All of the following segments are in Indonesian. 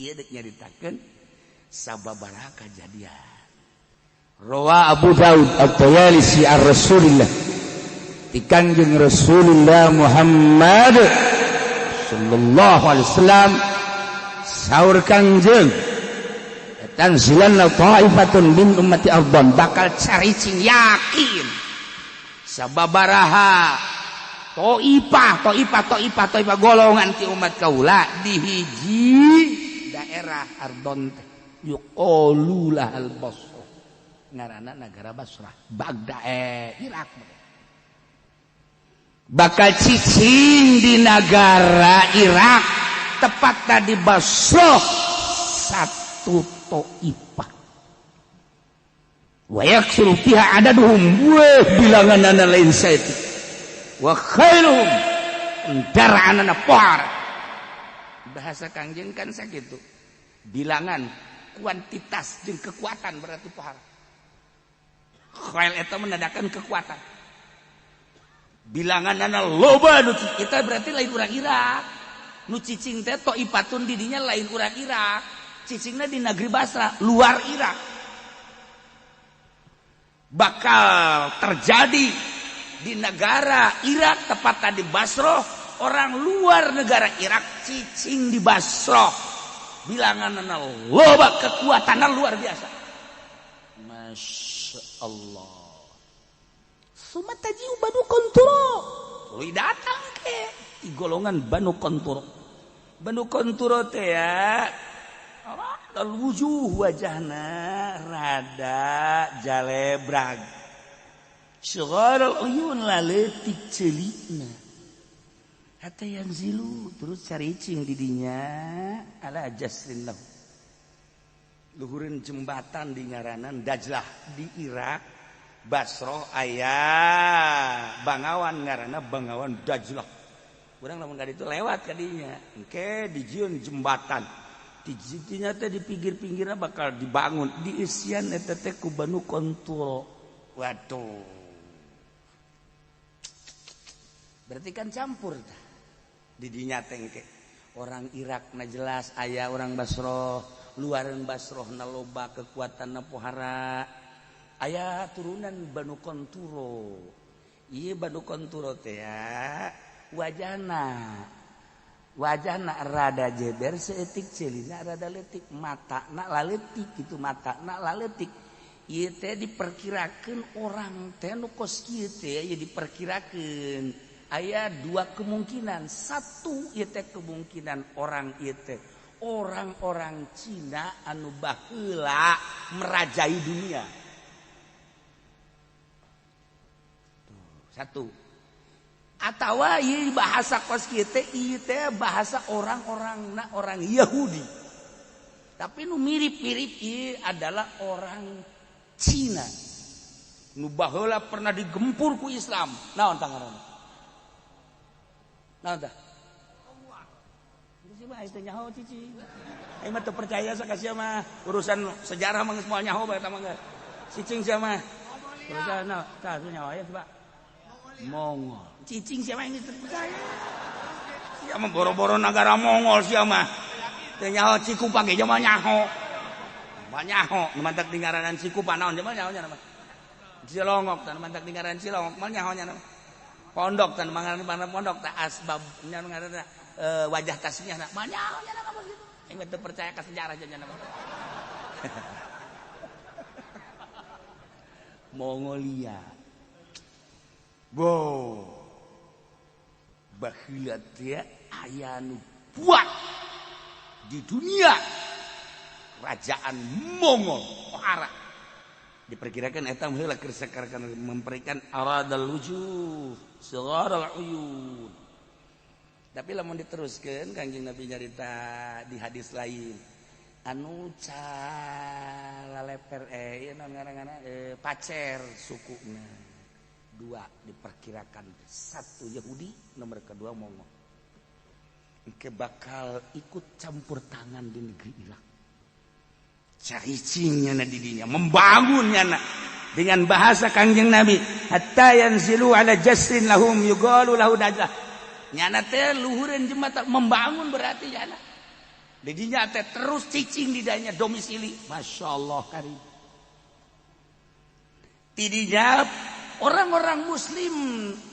ieu deuk nyaritakeun sababaraha kajadian. Rawa Abu Daud at-Tayalisi ar-Rasulillah ti Kangjeng Rasulullah Muhammad sallallahu alaihi wasallam saur Kangjeng tanzilan ta'ifatun min ummati ardon bakal caricing yakin sababaraha To'ifah golongan ti umat kaula di hiji daerah ardon teh yuqalulah al-Basrah ngaranna nagara Basrah Baghdad Irak bakal cicing di negara Irak tepatnya di Basrah satu To'ifah wa yaksuru fiha adaduhum bilanganana lain saeutik wa khairuhum dara'anana pohar bahasa Kangjeng kan sakitu bilangan kuantitas jeung kekuatan berarti pohar khail eta menandakan kekuatan bilanganana loba nu kita berarti lain urang Irak nu cicing teh To'ifatun didinya lain urang Irak cicingna di negeri Basra luar Irak bakal terjadi di negara Irak tepatnya di Basrah orang luar negara Irak cicing di Basrah bilanganna loba kekuatanna luar biasa Masya Allah sumatajiu Banu Konturo tuluy datang ke di golongan Banu Konturo teh ya al-wujuh wajahna rada jalebrag syagharul uyun laletik celikna hatta yanzilu terus caricing didinya ala jasrin lahu luhureun jembatan di ngaranan Dajlah di Irak Basrah aya bangawan ngaranna bangawan Dajlah urang lamun ka ditu lewat ka dinya engke dijieun jembatan di dinya teh di pinggir-pinggirna bakal dibangun diisian eta teh ku Banu Konturo waduh berarti kan campur didinya tengke orang Irak na jelas aya orang Basrah luaran Basrah na loba kekuatan na pohara aya turunan Banu Konturo ieu Banu Konturo teh ya wajahna rada jeber seetik celina rada letik matana laletik kitu matana laletik ieu teh diperkirakeun orang teh nu kos kieu teh ieu diperkirakeun aya dua kemungkinan satu ieu teh kemungkinan orang ieu teh orang-orang Cina anu baheula merajai dunia satu atawa ieu bahasa kos kieu teh ieu teh bahasa orang-orangna orang Yahudi tapi nu mirip-mirip ieu adalah orang Cina nu baheula pernah digempur ku Islam naon tangaranna nah dah. Itu mah itu nyaho cici. Aing mah teu percaya sakasieu mah urusan sejarah mah geus moal nyaho bae eta mah geus. Cicing sia mah. Urusan naon? Tah nyaho aya coba. Mongol. Cicing sia mah geus teu percaya. Sia mah boro-boro negara Mongol sia mah. Teu nyaho Cikupa ge mah nyaho. Mah nyaho, mantak dingaranan Cikupa naon mah nyaho nya mah. Cilongok tah mantak dingaranan Cilongok mah nyaho nya mah. Pondok tan mangaran pondok tak asbab nya ngaranna wajah tasmiyahna banyak nya nama gitu aing teu percaya ka sejarah nya nama Mongolia baheula teh aya nu kuat di dunia kerajaan Mongol Pohara diperkirakan eta heula keur sakarkan memberikan aradal wujuh sagharul uyun tapi lamun diteruskeun Kangjeng Nabi nyarita di hadis lain anu calaleper ieu naon ngaranna pacer sukuna dua diperkirakan satu Yahudi nomor kedua Mongol engke bakal ikut campur tangan di negeri Irak caricingnya na didinya membangunnya na dengan bahasa Kangjeng Nabi hatta yanzilu ala jasrin lahum yuqalu lahu Dajlah nyana teh luhureun jembatan membangun berarti nyana Didinya teh terus cicing didanya domisili. Masya Allah karim. Tidinya orang-orang muslim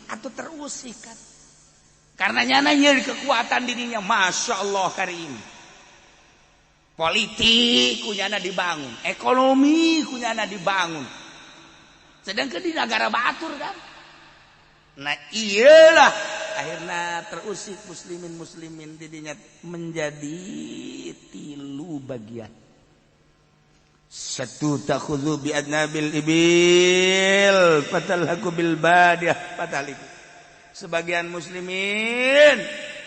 atau terusik kan. Karena nyananya kekuatan dirinya. Masya Allah karim. Politik kunyana dibangun. Ekonomi kunyana dibangun. Sedangkan di negara batur kan. Nah iyalah. Akhirnya terusik muslimin didinya menjadi 3 bagian. Satu takhudhu bi adnabil ibil fatalhaku bil badiyah fataliku. Sebagian muslimin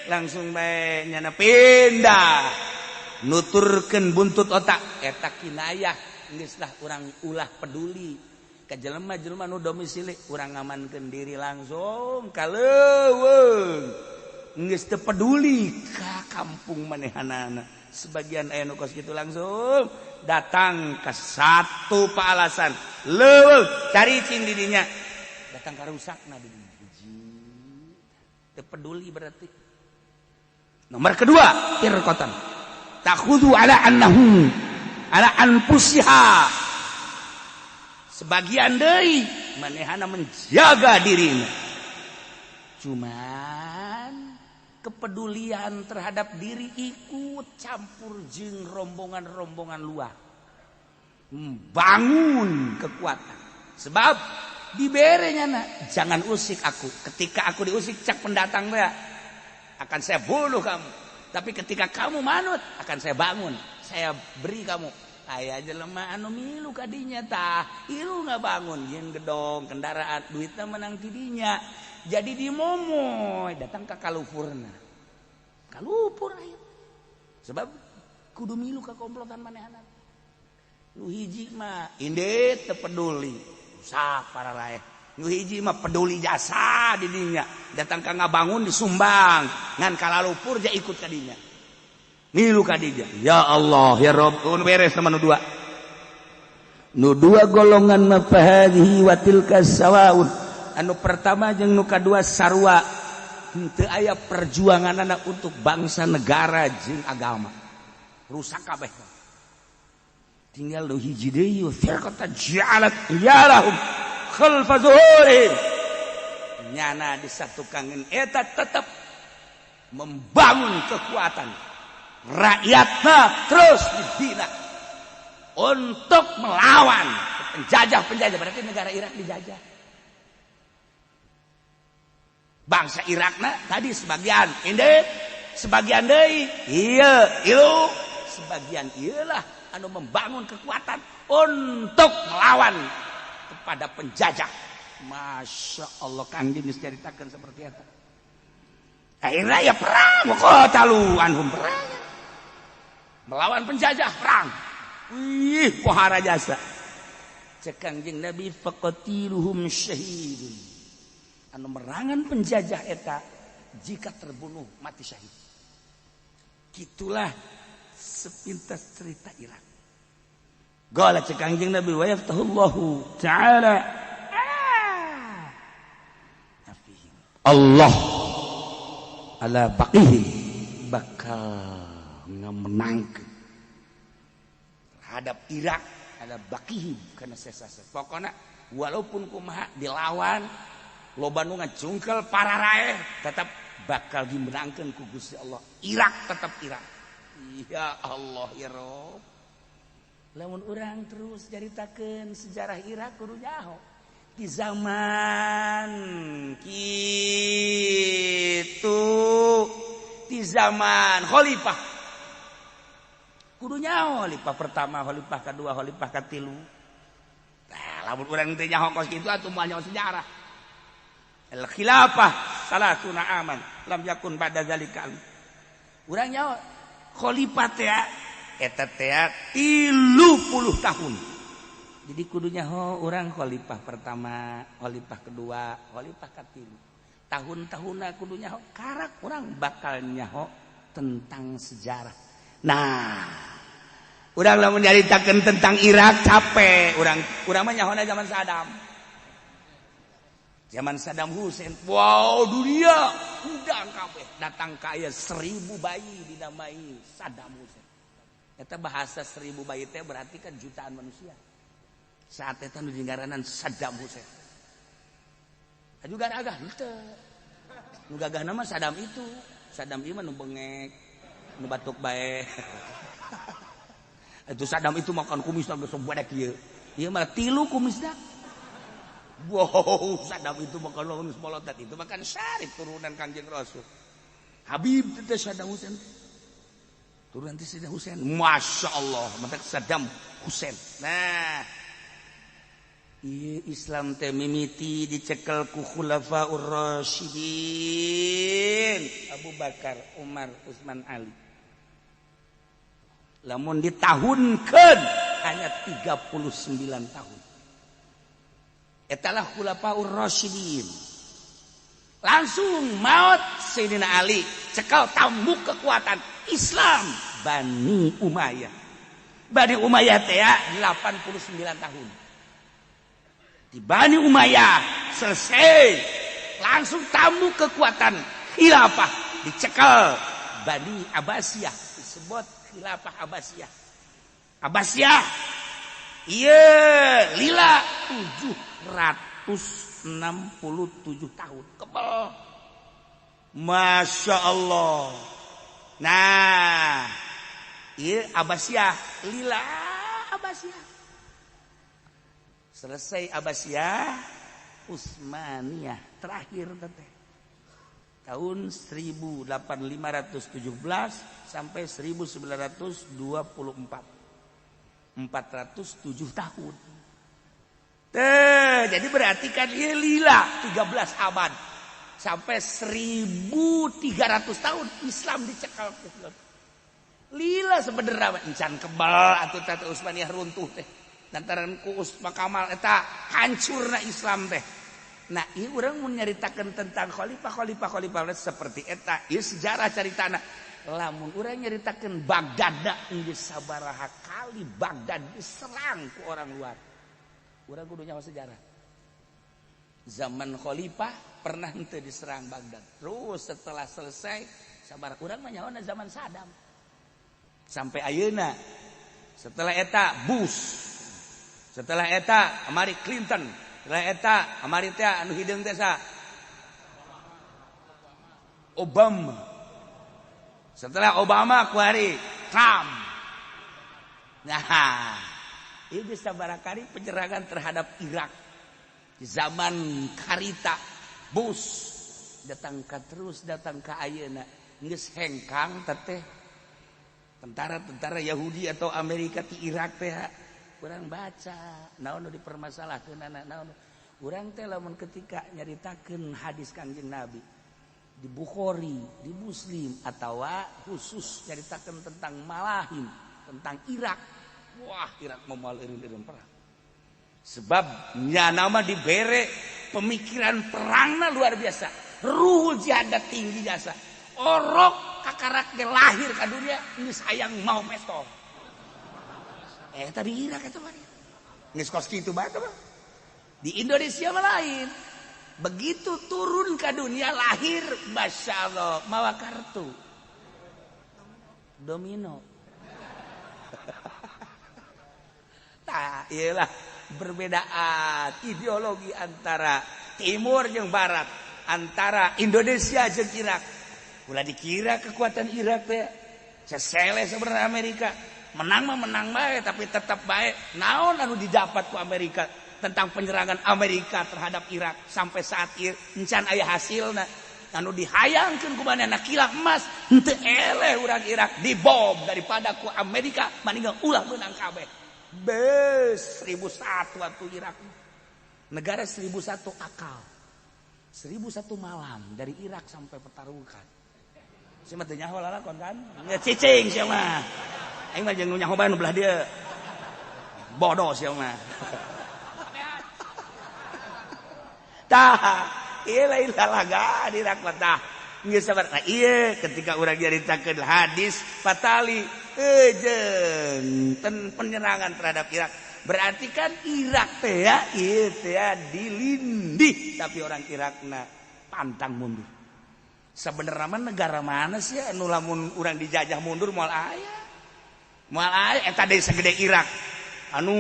langsung bae nyana pindah nuturkeun buntut otak eta kinayah geus lah urang ulah peduli ka jelema-jelema nu domisili urang ngamankeun diri langsung kaleuweung geus teu peduli ka kampung manehanana. Sebagian aya nu kos kitu langsung datang ke satu alasan leuweung caricing di dinya datang ka rusakna di dinya teu peduli berarti. Nomor kedua irqatan takhudhu ala annahu ala anfusiha. Sebagian deui manehana menjaga dirinya. Cuman kepedulian terhadap diri ikut campur jeung rombongan-rombongan luar. Bangun kekuatan. Sebab diberenya jangan usik aku. Ketika aku diusik cak pendatang teh akan saya bunuh kamu. Tapi ketika kamu manut akan saya bangun. Saya beri kamu. Aya jelema anu milu kadinya tah. Ilu nggak bangun. Yen gedong kendaraan duitnya menang tidinya. Jadi dimomoy datang ke kalupurna. Kalupur ayo. Sebab kudu milu ka komplotan manehana. Nu hiji mah indit teu peduli. Rusak para lae. Nu hiji mah peduli jasa di dinya. Datang ka ngabangun disumbang. Ngan kalalupur ja ikut ka dinya. Milu ka dinya. Ya Allah, ya Rabb, nu beres sama nu dua. Nu dua golongan mah fahadhihi wa tilka sawaun. Anu pertama jeung nu kadua sarua. Henteu aya perjuanganna untuk bangsa negara jeung agama. Rusak kabeh. Tinggal nu hiji deui firqatan ja'alat yalahum khalfa zuhurihim. Nyana disatukangeun eta tetep membangun kekuatan. Rakyatna terus dibina untuk melawan penjajah-penjajah. Berarti negara Irak dijajah. Bangsa Irakna tadi sebagian indit, sebagian deui ieu ilu, sebagian ieulah anu membangun kekuatan untuk melawan kepada penjajah. Masya Allah Kang geus ceritakeun seperti eta. Akhirnya ya perang qatalu anhum perang. Melawan penjajah perang. Wih, pohara jasa. Cek Kangjeng Nabi faqatiluhum syahidun. Anu merangan penjajah eta jika terbunuh mati syahid. Gitulah sepintas cerita Irak. Qala cek Kangjeng Nabi wa yaftahullahu ta'ala Allah ala baqihim bakal ngamenangkeun terhadap Irak ala baqihim kana sesa-sesa. Pokona walaupun kumaha dilawan loba nu ngacungkel para rae tetap bakal dimenangkeun ku Gusti Allah. Irak tetap Irak. Ya Allah ya Rabb. Lamun urang terus caritakeun sejarah Irak kudu nyaho. Di zaman kitu di zaman khalifah kudu nyaho khalifah pertama, khalifah kedua, khalifah katilu. Nah, lamun urang teh nyaho kos kitu atuh moal nyaho sejarah. Al khilafah salatuna aman lam yakun ba'da zalika. Urang nyaho khalifah teh eta teh 30 tahun. Jadi kudunya orang khalifah pertama, khalifah kedua, khalifah katilu. Tahun-tahunna kudunya karak orang bakal nyaho tentang sejarah. Nah, urang lamun nyaritakeun tentang Irak capek, urang mah nyahona zaman Saddam. Zaman Saddam Hussein, wow dunia udang kabeh datang ke aya 1000 bayi dinamai Saddam Hussein. Eta bahasa 1000 bayi teh berarti kan jutaan manusia. Saat eta nu digaranan Saddam Hussein. Aju gagah henteu. Nu gagah nama Saddam itu. Saddam ieu mah nu bengek, nu batuk bae. Itu Saddam itu makan kumis geus budak ieu. Ieu mah 3 kumisna. Wow, Saddam itu makan kumis molotat itu makan syarif turunan Kanjeng Rasul. Habib teh Saddam Hussein. Turunan ti Saddam Hussein. Masyaallah, mata Saddam Hussein. Nah, ieu Islam teh mimiti dicekel ku khulafaur rasyidin Abu Bakar, Umar, Utsman, Ali. Lamun ditahunkeun hanya 39 tahun. Etalah khulafaur rasyidin. Langsung maut Sayyidina Ali, cekal tambuk kekuatan Islam Bani Umayyah. Bani Umayyah teh 89 tahun. Di Bani Umayyah selesai, langsung tambuk kekuatan khilafah dicekal Bani Abbasiyah, disebut khilafah Abbasiyah. Abbasiyah iya lila 767 tahun kebal. Masya Allah. Nah, iya Abbasiyah lila Abbasiyah. Selesai Abbasiyah, Utsmaniyah terakhir teh. Tahun 1817 sampai 1924. 407 tahun. Jadi berarti kan dia lila 13 abad sampai 1300 tahun Islam dicekal. Lila sebenarnya encan kebal atuh teh Utsmaniyah runtuh teh. Lantaran ku Usman Kamal eta hancurna Islam teh. Nah, ieu urang mun nyaritakeun tentang khalifah seperti eta, ieu sejarah caritana. Lamun urang nyaritakeun Baghdad geus sabaraha kali Baghdad diserang ku orang luar. Urang kudu nyawa sejarah. Zaman khalifah pernah henteu diserang Baghdad. Terus setelah selesai sabar urang mah nyawana zaman Saddam. Sampai ayeuna. Setelah eta Bush. Setelah eta amari Clinton. Setelah eta amari teh anu hideung teh sa Obama. Setelah Obama kuari Trump. Nah, ini bisa barakari penyerangan terhadap Irak. Di zaman Karita Bush datang ke ayeuna geus hengkang teh tentara-tentara Yahudi atau Amerika di Irak teh. Urang baca naon nu dipermasalahkeunana naon. Urang teh lamun ketika nyaritakeun hadis Kanjeng Nabi di Bukhari, di Muslim atau khusus ceritakan tentang Malahim, tentang Irak. Wah, Irak memal eureun perang. Sebab nya nama dibere pemikiran perangna luar biasa. Ruhul jihad tinggi jasa. Orok kakarak ge lahir ka dunia geus hayang mau mesto. Tadi Irak eta mah. Geus kos kitu bae mah. Di Indonesia mah lain. Begitu turun ke dunia lahir, Masya Allah, mawa kartu domino. Nah, iyalah perbedaan ideologi antara timur jeung barat, antara Indonesia jeung Irak. Ulah dikira kekuatan Irak teh sesele sebenarnya Amerika. Menang mah menang bae, tapi tetap bae. Naon anu didapat ku Amerika tentang penyerangan Amerika terhadap Irak sampai saat ini encan aya hasilna anu dihayangkeun ku manehna kilang emas henteu eleh urang Irak dibom daripada ku Amerika maninggal ulah menang kabeh. Bes 1001 atuh Irak. Negara 1001 akal. 1001 malam dari Irak sampai Petarukan. Si mah teu nyaho lalakon kan? Nge cicing sia mah. Aing mah jeung nyaho bae nu belah dieu. Bodoh sia mah. Tah, ieu lain lalaga di Irak mah tah. Geus sabar. Nah, ieu ketika urang nyaritakeun hadis fatali jeung benten penyerangan terhadap Irak. Berarti kan Irak teh ya itu ya dilindih, tapi orang Irak pantang mundur. Sebenarnya negara mana sih anu lamun urang dijajah mundur moal aya eta deui segede Irak anu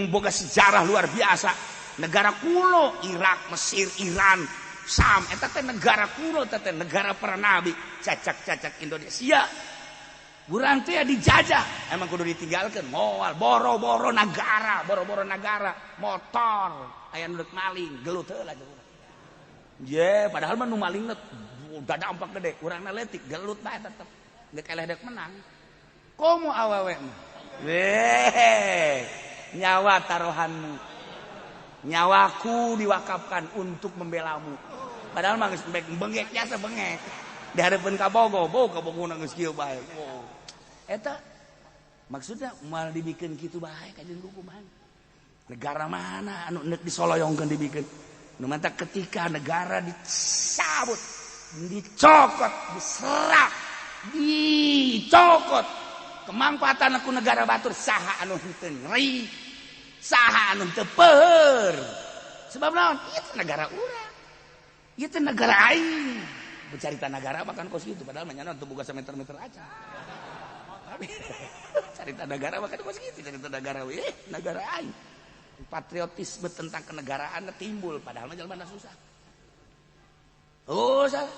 boga sejarah luar biasa. Negara kuno Irak, Mesir, Iran, Sam eta teh negara kuno, eta teh negara para nabi. Cacak-cacak Indonesia urang teh dijajah emang kudu ditinggalkeun moal boro-boro negara motor aya nu deuk maling gelut heula urang ye padahal mah nu maling udah dampak gede urangna leutik gelut bae tetep geus eleh deuk menang komo awewe mah nyawa taruhanmu nyawaku diwakafkan untuk membelamu padahal mah geus bengek jasa bengek di hadapan kabogo geus kieu bae eta maksudnya mal dibikin gitu bae ka jeung hukuman negara mana anu neuk disoloyongkeun dibikin nu mata ketika negara dicabut dicokot diserap dicokot kemanfaatan aku negara batur saha anu henteu ngeri saha anu teu peueur sebab naon ieu negara urang ieu teh negara aing bercarita negara bahkan kos gitu padahal mah nyana teu boga sameter-meter aja cerita negara bahkan kos gitu cerita negara negara aing patriotisme tentang kenegaraan timbul padahal mah jelema susah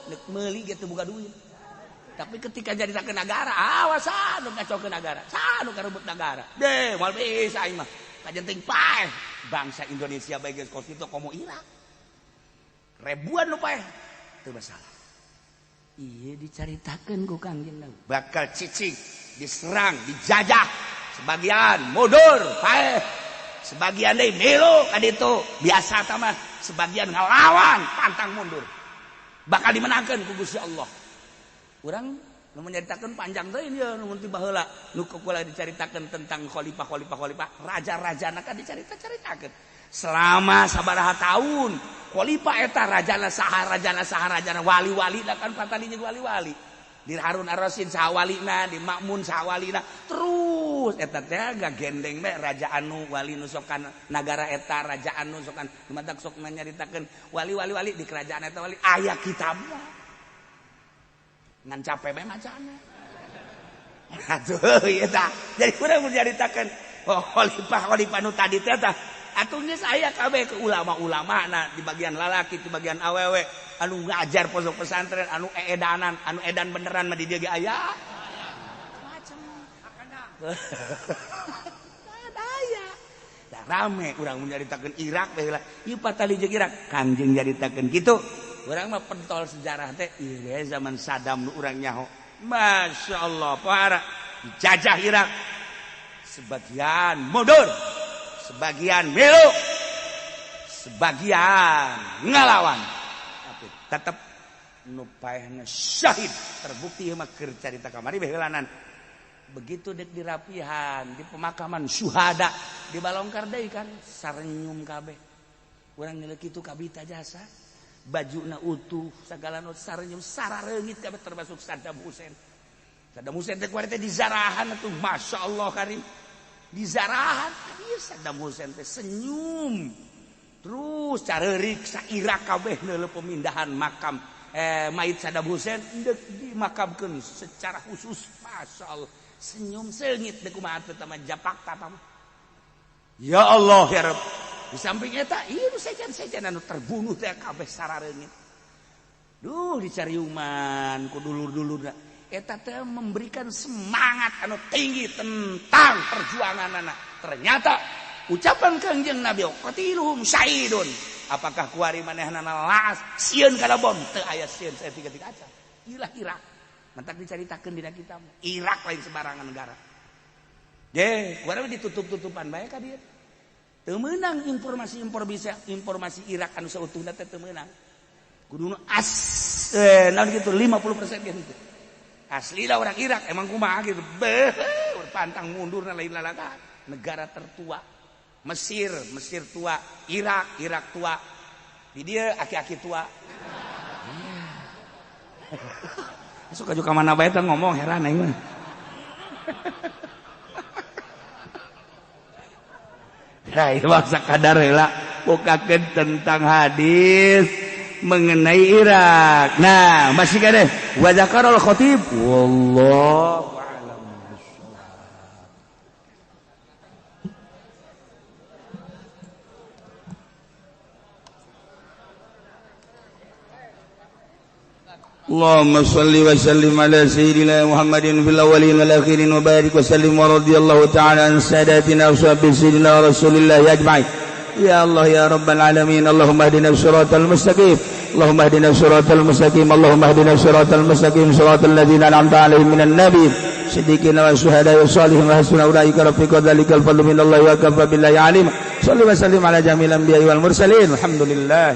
nek meuli ge teu boga duit tapi ketika jadi ke negara awas anu ngaco ke negara anu karebut negara deh moal bisa aing mah kajenting paeh bangsa Indonesia bae geus kos kitu komo Irak ribuan nu paeh teu masalah iya dicaritakeun ku Kangjeng Nabi bakal cicing diserang dijajah sebagian mundur paeh sebagian deui milu ka ditu biasa tah mah sebagian ngalawan pantang mundur bakal dimenangkeun ku Gusti Allah urang nu menceritakeun panjang teh ieu nu mun baheula nu kula dicaritakeun tentang khalifah raja-rajana kan dicarita-caritakeun selama sabaraha taun khalifah eta rajana saha wali-wali da kan patalinya wali-wali di Harun Ar-Rasyid saha walina di Makmun saha walina terus eta teh gagendeng bae raja anu wali nu sokan nagara eta raja anu sokan matak sok nyaritakeun wali-wali di kerajaan eta wali aya kitabna ngan capek bae macana atuh ieu tah jadi urang mun nyaritakeun khalifah nu tadi teh tah atuh geus aya kabeh ke ulama-ulama di bagian lalaki di bagian awewe anu ngajar pondok pesantren anu edanan anu edan beneran mah di dieu ge aya macam aya da rame urang mun nyaritakeun Irak bae lah ieu patali jeung Irak Kangjeng nyaritakeun kitu urang mah pentol sejarah teh ieu zaman Saddam nu urang nyaho masyaallah para dijajah Irak sebagian mundur sebagian milu sebagian ngalawan tapi tetap nu paehna syahid terbukti mah keur carita kamari behelanan begitu dek dirapihan di pemakaman syuhada di balongkar deui kan sarenyum kabeh urang nilai kitu kabita jasa bajuna utuh sagala nu sarenyum sarareungit kabeh termasuk Saddam Hussein teh kuari teh dizarahan atuh masyaallah karim dizarahan ieu Saddam Hussein teh senyum terus careurik sa Irak kabeh neuleuh pemindahan makam mayit Saddam Hussein deuk dimakamkeun secara khusus masyaallah senyum seungit deuk kumaha teh mah japakta mah ya Allah ya Rabb di samping eta ieu sejen-sejen anu terbunuh teh kabeh sarareungit duh dicariuman ku dulur-dulurna eta teh memberikan semangat anu tinggi tentang perjuangan anak. Ternyata ucapan Kangjeng Nabi qatiluhum syahidun. Apakah kuari manehna laas sieun kana bom teu aya sieun saeutik aca. Irak mantak dicaritakeun dina kitab. Irak lain sembarangan negara. Kuari ditutup-tutupan bae ka dieu. Teu meunang informasi Irak anu sautuhna teh teu meunang. Kuduna naon kitu 50% gitu. Asli lah orang Irak emang kumaha gitu pantang mundur lain lalaga negara tertua Mesir tua Irak tua di dia aki-aki tua suka juga mana bae ngomong heran aing mah Nah, itu maksa kadar heula bukakeun tentang hadis mengenai Irak. Nah, masih kadeh wa zakarul khatib wallahu a'lam. Allahumma salli wa sallim ala sayyidina Muhammadin fil awwalin wal akhirin wa barik wa sallim wa radiyallahu ta'ala an sadatina wa sahbihi sayyidina Rasulillah ajma'in. Ya Allah ya rabbal alamin, Allahumma hdina siratal mustaqim, Allahumma hdina siratal mustaqim, Allahumma hdina siratal mustaqim, siratal ladzina an'amta 'alaihim minan nabiyyin siddiqin wa syuhada'i wa shalihin wa hasuna ulaika rafiqa, dzalikal fadlu minallahi wa kafa billahi 'alima. Shalli wa sallim ala jamil anbiya'i wal mursalin. Alhamdulillah.